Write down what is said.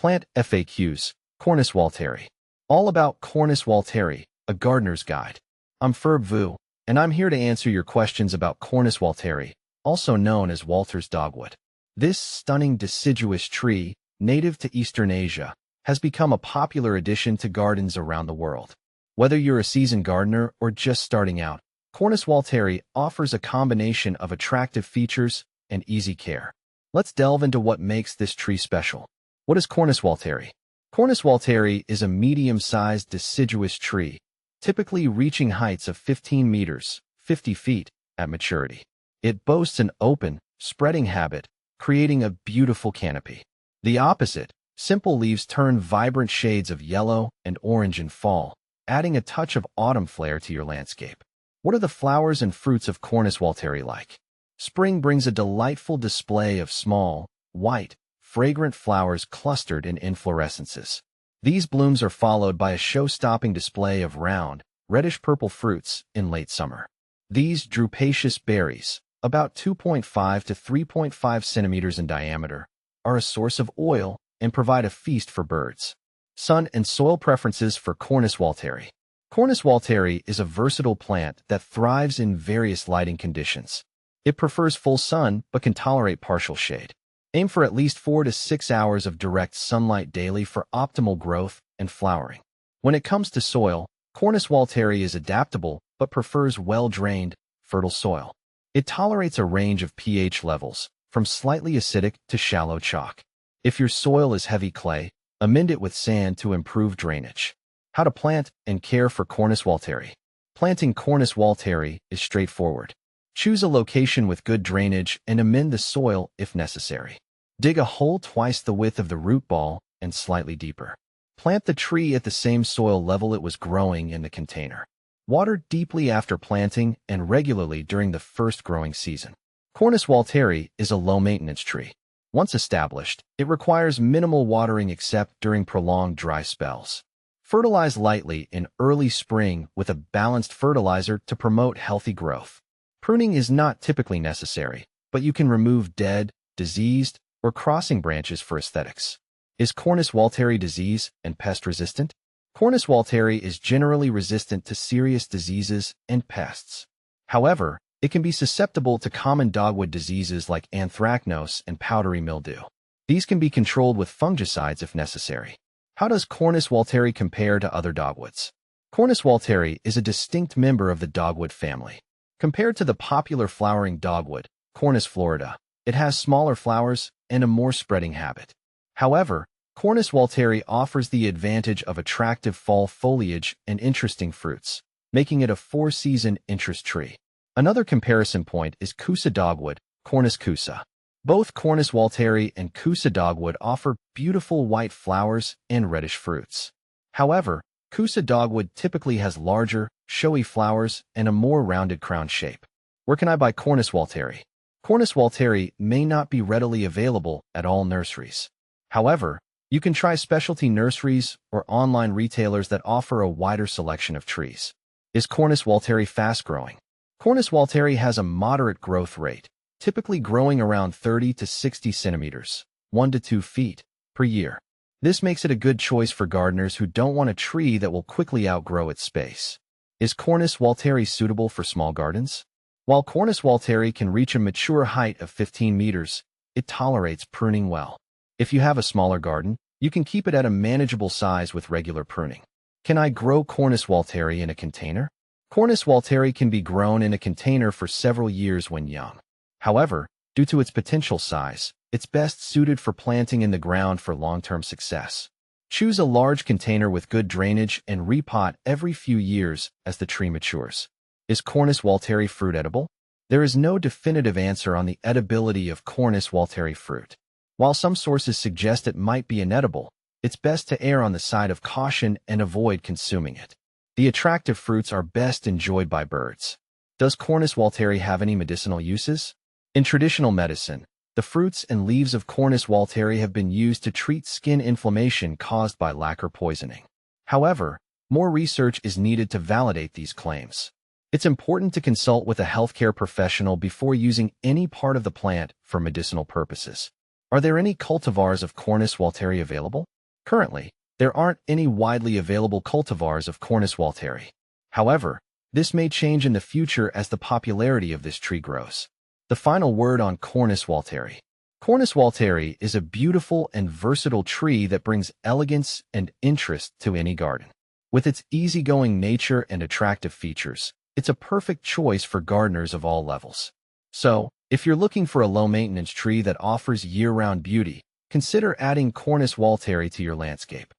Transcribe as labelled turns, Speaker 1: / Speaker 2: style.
Speaker 1: Plant FAQs, Cornus Walteri. All about Cornus Walteri, a gardener's guide. I'm Ferb Vu, and I'm here to answer your questions about Cornus Walteri, also known as Walter's dogwood. This stunning deciduous tree, native to Eastern Asia, has become a popular addition to gardens around the world. Whether you're a seasoned gardener or just starting out, Cornus Walteri offers a combination of attractive features and easy care. Let's delve into what makes this tree special. What is Cornus Walteri? Cornus Walteri is a medium-sized deciduous tree, typically reaching heights of 15 meters, 50 feet, at maturity. It boasts an open, spreading habit, creating a beautiful canopy. The opposite, simple leaves turn vibrant shades of yellow and orange in fall, adding a touch of autumn flair to your landscape. What are the flowers and fruits of Cornus Walteri like? Spring brings a delightful display of small, white, fragrant flowers clustered in inflorescences. These blooms are followed by a show-stopping display of round, reddish-purple fruits in late summer. These drupaceous berries, about 2.5 to 3.5 centimeters in diameter, are a source of oil and provide a feast for birds. Sun and soil preferences for Cornus Walteri. Cornus Walteri is a versatile plant that thrives in various lighting conditions. It prefers full sun but can tolerate partial shade. Aim for at least 4 to 6 hours of direct sunlight daily for optimal growth and flowering. When it comes to soil, Cornus Walteri is adaptable but prefers well-drained, fertile soil. It tolerates a range of pH levels, from slightly acidic to shallow chalk. If your soil is heavy clay, amend it with sand to improve drainage. How to plant and care for Cornus Walteri. Planting Cornus Walteri is straightforward. Choose a location with good drainage and amend the soil if necessary. Dig a hole twice the width of the root ball and slightly deeper. Plant the tree at the same soil level it was growing in the container. Water deeply after planting and regularly during the first growing season. Cornus Walteri is a low-maintenance tree. Once established, it requires minimal watering except during prolonged dry spells. Fertilize lightly in early spring with a balanced fertilizer to promote healthy growth. Pruning is not typically necessary, but you can remove dead, diseased, or crossing branches for aesthetics. Is Cornus Walteri disease and pest resistant? Cornus Walteri is generally resistant to serious diseases and pests. However, it can be susceptible to common dogwood diseases like anthracnose and powdery mildew. These can be controlled with fungicides if necessary. How does Cornus Walteri compare to other dogwoods? Cornus Walteri is a distinct member of the dogwood family. Compared to the popular flowering dogwood, Cornus florida, it has smaller flowers and a more spreading habit. However, Cornus Walteri offers the advantage of attractive fall foliage and interesting fruits, making it a four-season interest tree. Another comparison point is Kusa dogwood, Cornus kusa. Both Cornus Walteri and Kusa dogwood offer beautiful white flowers and reddish fruits. However, Kusa dogwood typically has larger, showy flowers and a more rounded crown shape. Where can I buy Cornus Walteri? Cornus Walteri may not be readily available at all nurseries. However, you can try specialty nurseries or online retailers that offer a wider selection of trees. Is Cornus Walteri fast-growing? Cornus Walteri has a moderate growth rate, typically growing around 30 to 60 centimeters, 1 to 2 feet, per year. This makes it a good choice for gardeners who don't want a tree that will quickly outgrow its space. Is Cornus Walteri suitable for small gardens? While Cornus Walteri can reach a mature height of 15 meters, it tolerates pruning well. If you have a smaller garden, you can keep it at a manageable size with regular pruning. Can I grow Cornus Walteri in a container? Cornus Walteri can be grown in a container for several years when young. However, due to its potential size, it's best suited for planting in the ground for long-term success. Choose a large container with good drainage and repot every few years as the tree matures. Is Cornus Walteri fruit edible? There is no definitive answer on the edibility of Cornus Walteri fruit. While some sources suggest it might be inedible, it's best to err on the side of caution and avoid consuming it. The attractive fruits are best enjoyed by birds. Does Cornus Walteri have any medicinal uses? In traditional medicine, the fruits and leaves of Cornus Walteri have been used to treat skin inflammation caused by lacquer poisoning. However, more research is needed to validate these claims. It's important to consult with a healthcare professional before using any part of the plant for medicinal purposes. Are there any cultivars of Cornus Walteri available? Currently, there aren't any widely available cultivars of Cornus Walteri. However, this may change in the future as the popularity of this tree grows. The final word on Cornus Walteri. Cornus Walteri is a beautiful and versatile tree that brings elegance and interest to any garden. With its easygoing nature and attractive features, it's a perfect choice for gardeners of all levels. So, if you're looking for a low-maintenance tree that offers year-round beauty, consider adding Cornus Walteri to your landscape.